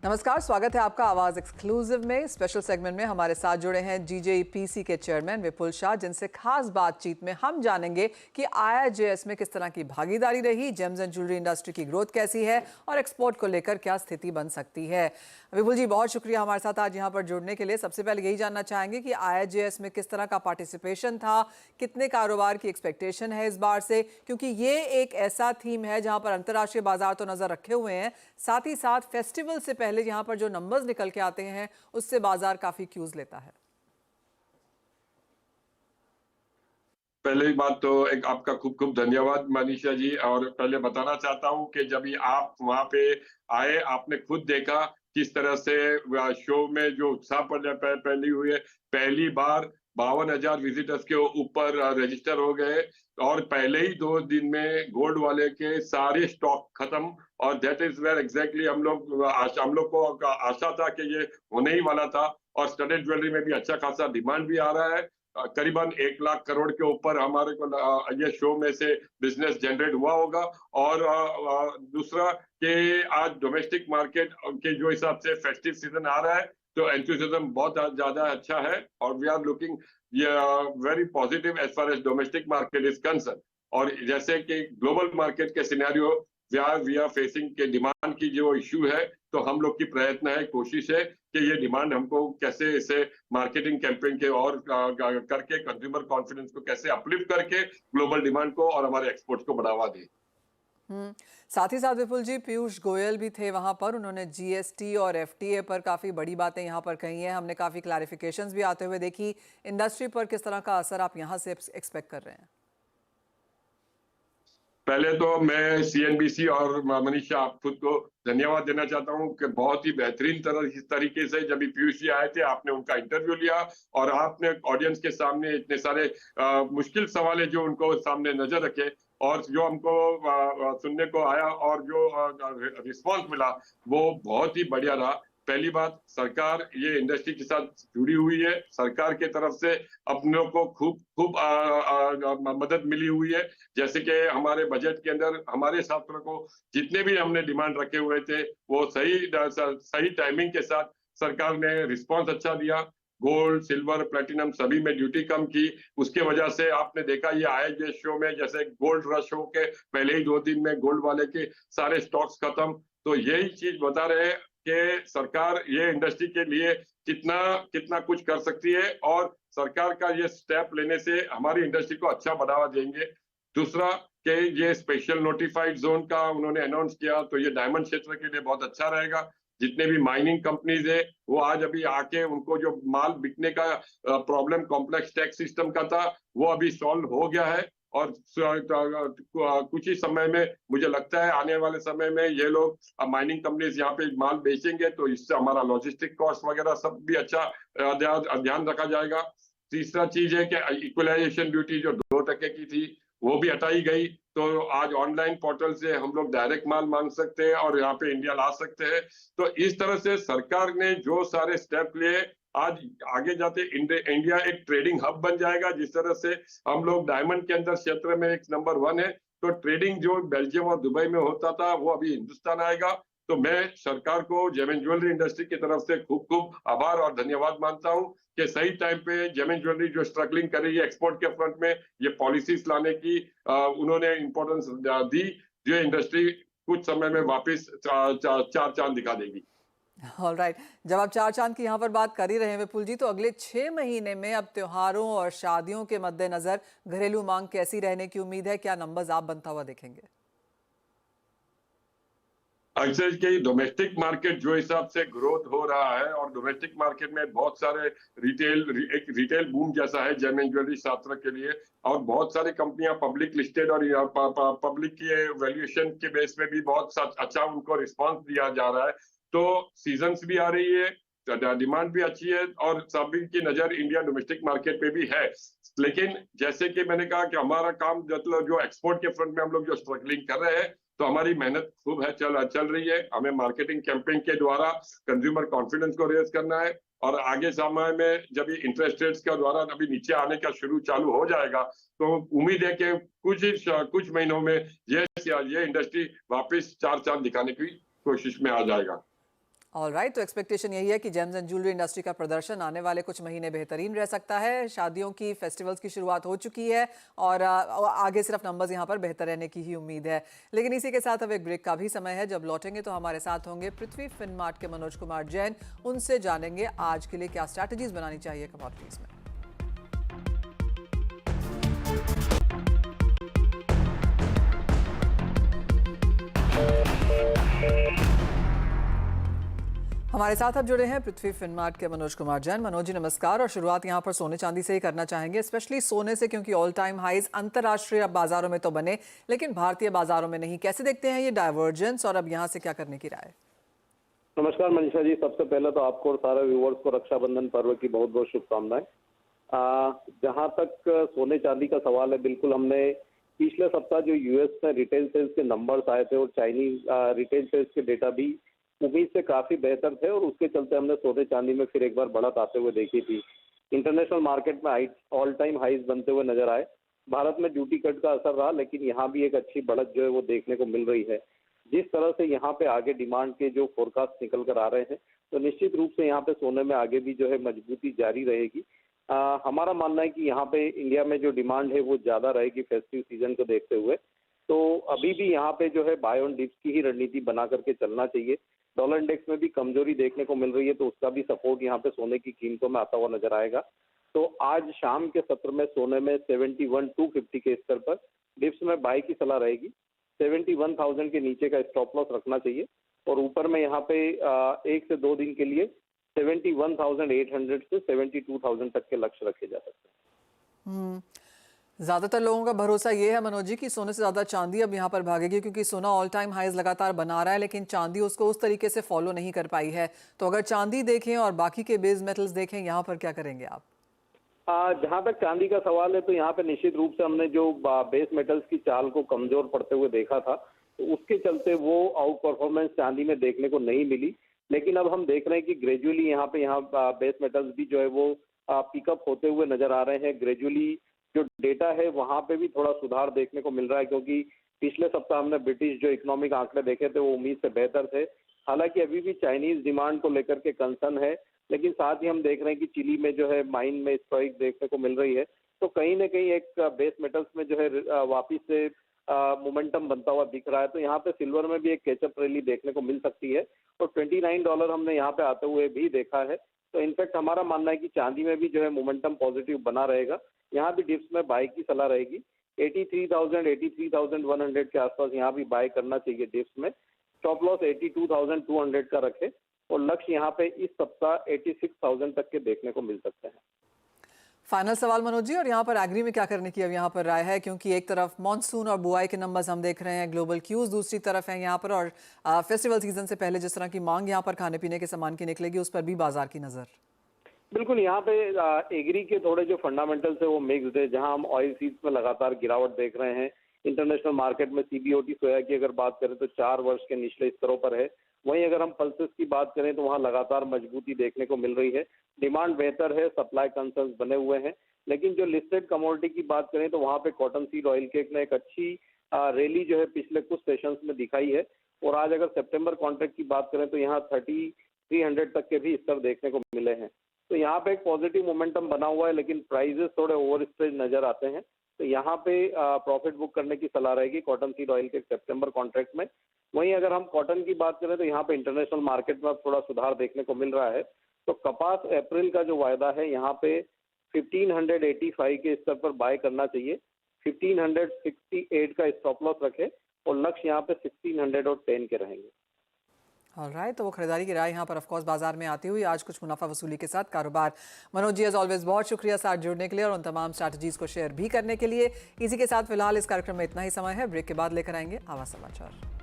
नमस्कार, स्वागत है आपका आवाज एक्सक्लूसिव में। स्पेशल सेगमेंट में हमारे साथ जुड़े हैं जीजेईपीसी के चेयरमैन विपुल शाह, जिनसे खास बातचीत में हम जानेंगे कि आईआईजेएस में किस तरह की भागीदारी रही, जेम्स एंड ज्वेलरी इंडस्ट्री की ग्रोथ कैसी है और एक्सपोर्ट को लेकर क्या स्थिति बन सकती है। विपुल जी, बहुत शुक्रिया हमारे साथ आज यहाँ पर जुड़ने के लिए। सबसे पहले यही जानना चाहेंगे कि आईआईजेएस में किस तरह का पार्टिसिपेशन था, कितने कारोबार की एक्सपेक्टेशन है इस बार से, क्योंकि ये एक ऐसा थीम है जहाँ पर अंतर्राष्ट्रीय बाजार तो नजर रखे हुए हैं, साथ ही साथ फेस्टिवल से पहले यहाँ पर जो नंबर्स निकल के आते हैं उससे बाजार काफी क्यूज लेता है। पहले बात तो एक आपका खूब खूब धन्यवाद मनीषा जी। और पहले बताना चाहता हूं कि जब आप वहां पे आए, आपने खुद देखा किस तरह से शो में जो उत्साह फैली हुई है। पहली बार 52,000 विजिटर्स के ऊपर रजिस्टर हो गए और पहले ही 2 दिन में गोल्ड वाले के सारे स्टॉक खत्म। और दैट इज वेयर एग्जैक्टली हम लोग को आशा था कि ये होने ही वाला था। और स्टडेड ज्वेलरी में भी अच्छा खासा डिमांड भी आ रहा है। करीबन 1 लाख करोड़ के ऊपर हमारे को ये शो में से बिजनेस जनरेट हुआ होगा। और दूसरा कि आज डोमेस्टिक मार्केट के जो हिसाब से फेस्टिव सीजन आ रहा है तो एंथुसियाज्म बहुत ज्यादा अच्छा है और we are looking very positive as far as domestic market is concern. और जैसे कि ग्लोबल मार्केट के सिनेरियो वी आर फेसिंग के डिमांड की जो इश्यू है, तो हम लोग की प्रयत्न है, कोशिश है कि ये डिमांड हमको कैसे इसे मार्केटिंग कैंपेन के और करके कंज्यूमर कॉन्फिडेंस को कैसे अपलिफ्ट करके ग्लोबल डिमांड को और हमारे एक्सपोर्ट्स को बढ़ावा दे। साथ ही साथ विपुल जी, पीयूष गोयल भी थे वहां पर। उन्होंने जीएसटी और एफटीए पर काफी बड़ी बातें यहां पर कही हैं। हमने काफी क्लैरिफिकेशंस भी आते हुए देखी। इंडस्ट्री पर किस तरह का असर आप यहां से एक्सपेक्ट कर रहे हैं? पहले तो मैं सीएनबीसी और मनीषा आप खुद को धन्यवाद देना चाहता हूं कि बहुत ही बेहतरीन तरीके से जब पीयूष जी आए थे, आपने उनका इंटरव्यू लिया और आपने ऑडियंस के सामने इतने सारे मुश्किल सवाल जो उनको सामने नजर रखे और जो हमको सुनने को आया और जो रिस्पांस मिला वो बहुत ही बढ़िया रहा। पहली बात, सरकार ये इंडस्ट्री के साथ जुड़ी हुई है। सरकार के तरफ से अपनों को खूब खूब मदद मिली हुई है। जैसे कि हमारे बजट के अंदर हमारे छात्रों को जितने भी हमने डिमांड रखे हुए थे वो सही टाइमिंग के साथ सरकार ने रिस्पांस अच्छा दिया। गोल्ड, सिल्वर, प्लेटिनम सभी में ड्यूटी कम की। उसके वजह से आपने देखा ये आईआईजेएस शो में जैसे गोल्ड रश हो के पहले ही 2 दिन में गोल्ड वाले के सारे स्टॉक्स खत्म। तो यही चीज बता रहे हैं कि सरकार ये इंडस्ट्री के लिए कितना कितना कुछ कर सकती है और सरकार का ये स्टेप लेने से हमारी इंडस्ट्री को अच्छा बढ़ावा देंगे। दूसरा कि ये स्पेशल नोटिफाइड जोन का उन्होंने अनाउंस किया तो ये डायमंड क्षेत्र के लिए बहुत अच्छा रहेगा। जितने भी माइनिंग कंपनीज है वो आज अभी आके उनको जो माल बिकने का प्रॉब्लम कॉम्प्लेक्स टैक्स सिस्टम का था वो अभी सॉल्व हो गया है। और कुछ ही समय में मुझे लगता है आने वाले समय में ये लोग माइनिंग कंपनीज यहाँ पे माल बेचेंगे तो इससे हमारा लॉजिस्टिक कॉस्ट वगैरह सब भी अच्छा ध्यान रखा जाएगा। तीसरा चीज है कि इक्वलाइजेशन ड्यूटी जो 2% की थी वो भी हटाई गई। तो आज ऑनलाइन पोर्टल से हम लोग डायरेक्ट माल मांग सकते हैं और यहाँ पे इंडिया ला सकते हैं। तो इस तरह से सरकार ने जो सारे स्टेप लिए, आज आगे जाते इंडिया एक ट्रेडिंग हब बन जाएगा। जिस तरह से हम लोग डायमंड के अंदर क्षेत्र में एक नंबर 1 है, तो ट्रेडिंग जो बेल्जियम और दुबई में होता था वो अभी हिंदुस्तान आएगा। तो मैं सरकार को जेम एंड ज्वेलरी इंडस्ट्री की तरफ से खूब खूब आभार और धन्यवाद मानता हूं कि सही टाइम पे जेम एंड ज्वेलरी जो स्ट्रगलिंग कर रही है एक्सपोर्ट के फ्रंट में, ये पॉलिसीज लाने की उन्होंने इंपॉर्टेंस दी जो इंडस्ट्री कुछ समय में वापस चार चांद दिखा देगी। ऑलराइट, जब आप 4 चांद की यहाँ पर बात कर ही रहे हैं विपुल जी, तो अगले 6 महीने में अब त्योहारों और शादियों के मद्देनजर घरेलू मांग कैसी रहने की उम्मीद है? क्या नंबर्स आप बनता हुआ देखेंगे? अक्सर के डोमेस्टिक मार्केट जो हिसाब से ग्रोथ हो रहा है और डोमेस्टिक मार्केट में बहुत सारे एक रिटेल बूम जैसा है जेम एंड ज्वेलरी छात्र के लिए। और बहुत सारी कंपनियां पब्लिक लिस्टेड और पब्लिक की वैल्यूएशन के बेस पे भी बहुत अच्छा उनको रिस्पांस दिया जा रहा है। तो सीजन्स भी आ रही है, डिमांड भी अच्छी है और सभी की नजर इंडिया डोमेस्टिक मार्केट पे भी है। लेकिन जैसे कि मैंने कहा कि हमारा काम मतलब जो एक्सपोर्ट के फ्रंट में हम लोग जो स्ट्रगलिंग कर रहे हैं, तो हमारी मेहनत खूब है, चल रही है। हमें मार्केटिंग कैंपेन के द्वारा कंज्यूमर कॉन्फिडेंस को रेज करना है और आगे समय में जब ये इंटरेस्ट रेट्स के द्वारा अभी नीचे आने का चालू हो जाएगा तो उम्मीद है कि कुछ महीनों में ये इंडस्ट्री वापस 4 चांद दिखाने की कोशिश में आ जाएगा। ऑल राइट, तो एक्सपेक्टेशन यही है कि जेम्स एंड ज्वेलरी इंडस्ट्री का प्रदर्शन आने वाले कुछ महीने बेहतरीन रह सकता है। शादियों की, फेस्टिवल्स की शुरुआत हो चुकी है और आगे सिर्फ नंबर्स यहाँ पर बेहतर रहने की ही उम्मीद है। लेकिन इसी के साथ अब एक ब्रेक का भी समय है। जब लौटेंगे तो हमारे साथ होंगे पृथ्वी फिनमार्ट के मनोज कुमार जैन। उनसे जानेंगे आज के लिए क्या स्ट्रैटेजीज बनानी चाहिए कमोडिटीज में। हमारे साथ अब जुड़े हैं पृथ्वी फिनमार्ट के मनोज कुमार जैन। मनोज जी नमस्कार। और शुरुआत यहाँ पर सोने चांदी से ही करना चाहेंगे, स्पेशली सोने से, क्योंकि ऑल टाइम हाईज अंतर्राष्ट्रीय बाजारों में तो बने लेकिन भारतीय बाजारों में नहीं। कैसे देखते हैं ये डाइवर्जेंस और अब यहाँ से क्या करने की राय? नमस्कार मनीषा जी, सबसे पहले तो आपको और सारे व्यूवर्स को रक्षाबंधन पर्व की बहुत बहुत शुभकामनाएं। जहां तक सोने चांदी का सवाल है, बिल्कुल हमने पिछले सप्ताह जो यूएस में रिटेल सेल्स के नंबर्स आए थे और चाइनीज रिटेल सेल्स के डेटा भी उम्मीद से काफी बेहतर थे और उसके चलते हमने सोने चांदी में फिर एक बार बढ़त आते हुए देखी थी। इंटरनेशनल मार्केट में ऑल टाइम हाईज बनते हुए नजर आए। भारत में ड्यूटी कट का असर रहा, लेकिन यहाँ भी एक अच्छी बढ़त जो है वो देखने को मिल रही है। जिस तरह से यहाँ पे आगे डिमांड के जो फोरकास्ट निकल कर आ रहे हैं, तो निश्चित रूप से यहाँ पे सोने में आगे भी जो है मजबूती जारी रहेगी। हमारा मानना है कि यहाँ पे इंडिया में जो डिमांड है वो ज्यादा रहेगी फेस्टिव सीजन को देखते हुए। तो अभी भी यहाँ पे जो है बाय ऑन डिप्स की ही रणनीति बना करके चलना चाहिए। डॉलर इंडेक्स में भी कमजोरी देखने को मिल रही है, तो उसका भी सपोर्ट यहाँ पे सोने की कीमतों में आता हुआ नजर आएगा। तो आज शाम के सत्र में सोने में 71,250 के स्तर पर डिप्स में बाय की सलाह रहेगी। 71,000 के नीचे का स्टॉप लॉस रखना चाहिए और ऊपर में यहाँ पे 1 से 2 दिन के लिए 71,800 से 72,000 तक के लक्ष्य रखे जा सकते हैं। ज्यादातर लोगों का भरोसा ये है मनोज जी कि सोने से ज्यादा चांदी अब यहाँ पर भागेगी, क्योंकि सोना ऑल टाइम हाईज लगातार बना रहा है लेकिन चांदी उसको उस तरीके से फॉलो नहीं कर पाई है। तो अगर चांदी देखें और बाकी के बेस मेटल्स देखें, यहाँ पर क्या करेंगे आप? जहां तक चांदी का सवाल है, तो यहाँ पे निश्चित रूप से हमने जो बेस मेटल्स की चाल को कमजोर पड़ते हुए देखा था, तो उसके चलते वो आउट परफॉर्मेंस चांदी में देखने को नहीं मिली। लेकिन अब हम देख रहे हैं कि ग्रेजुअली यहाँ बेस मेटल्स भी जो है वो पिकअप होते हुए नजर आ रहे हैं। ग्रेजुअली जो डेटा है वहां पे भी थोड़ा सुधार देखने को मिल रहा है, क्योंकि पिछले सप्ताह हमने ब्रिटिश जो इकोनॉमिक आंकड़े देखे थे वो उम्मीद से बेहतर थे। हालांकि अभी भी चाइनीज डिमांड को लेकर के कंसर्न है, लेकिन साथ ही हम देख रहे हैं कि चिली में जो है माइन में स्ट्राइक देखने को मिल रही है। तो कहीं ना कहीं एक बेस मेटल्स में जो है वापिस से मोमेंटम बनता हुआ दिख रहा है। तो यहाँ पे सिल्वर में भी एक कैचअप रैली देखने को मिल सकती है और $29 हमने यहाँ पे आते हुए भी देखा है। तो इनफैक्ट हमारा मानना है कि चांदी में भी जो है मोमेंटम पॉजिटिव बना रहेगा। यहाँ भी डिप्स में बाय की सलाह रहेगी। 83,000, 83,100 के आसपास यहाँ भी बाय करना चाहिए डिप्स में। स्टॉप लॉस 82,200 का रखे और लक्ष्य यहाँ पे इस सप्ताह 86,000 तक के देखने को मिल सकते हैं। फाइनल सवाल मनोज जी, और यहाँ पर एग्री में क्या करने की अब यहाँ पर राय है, क्योंकि एक तरफ मॉनसून और बुआई के नंबर्स हम देख रहे हैं, ग्लोबल क्यूज दूसरी तरफ है यहाँ पर, और फेस्टिवल सीजन से पहले जिस तरह की मांग यहाँ पर खाने पीने के सामान की निकलेगी, उस पर भी बाजार की नजर। बिल्कुल, यहाँ पे एग्री के थोड़े जो फंडामेंटल्स है वो मिक्स्ड है। जहाँ हम ऑयल सीड्स में लगातार गिरावट देख रहे हैं, इंटरनेशनल मार्केट में सीबीओटी सोया की अगर बात करें तो 4 वर्ष के निचले स्तरों पर है। वहीं अगर हम पल्सेस की बात करें तो वहाँ लगातार मजबूती देखने को मिल रही है। डिमांड बेहतर है, सप्लाई कंसर्न्स बने हुए हैं। लेकिन जो लिस्टेड कमोडिटी की बात करें तो वहाँ पे कॉटन सीड ऑयल केक ने एक अच्छी रैली जो है पिछले कुछ सेशंस में दिखाई है। और आज अगर सितंबर कॉन्ट्रैक्ट की बात करें तो यहाँ 3300 तक के भी स्तर देखने को मिले हैं। तो यहाँ पे एक पॉजिटिव मोमेंटम बना हुआ है, लेकिन प्राइजेस थोड़े ओवर स्ट्रेच नजर आते हैं। तो यहाँ पे प्रॉफिट बुक करने की सलाह रहेगी कॉटन सीड ऑयल के सितंबर कॉन्ट्रैक्ट में। वहीं अगर हम कॉटन की बात करें तो यहाँ पे इंटरनेशनल मार्केट में थोड़ा सुधार देखने को मिल रहा है। तो कपास अप्रैल का जो वायदा है यहाँ पे 1585 के स्तर पर बाय करना चाहिए। 1568 का स्टॉप लॉस रखे और लक्ष्य यहाँ पे 1610 के रहेंगे। ऑलराइट, तो वो खरीदारी की राय यहाँ पर ऑफकोर्स बाजार में आती हुई आज कुछ मुनाफा वसूली के साथ कारोबार। मनोज जी एज ऑलवेज बहुत शुक्रिया साथ जुड़ने के लिए और उन तमाम स्ट्रैटेजीज को शेयर भी करने के लिए। इसी के साथ फिलहाल इस कार्यक्रम में इतना ही समय है। ब्रेक के बाद लेकर आएंगे आवाज समाचार।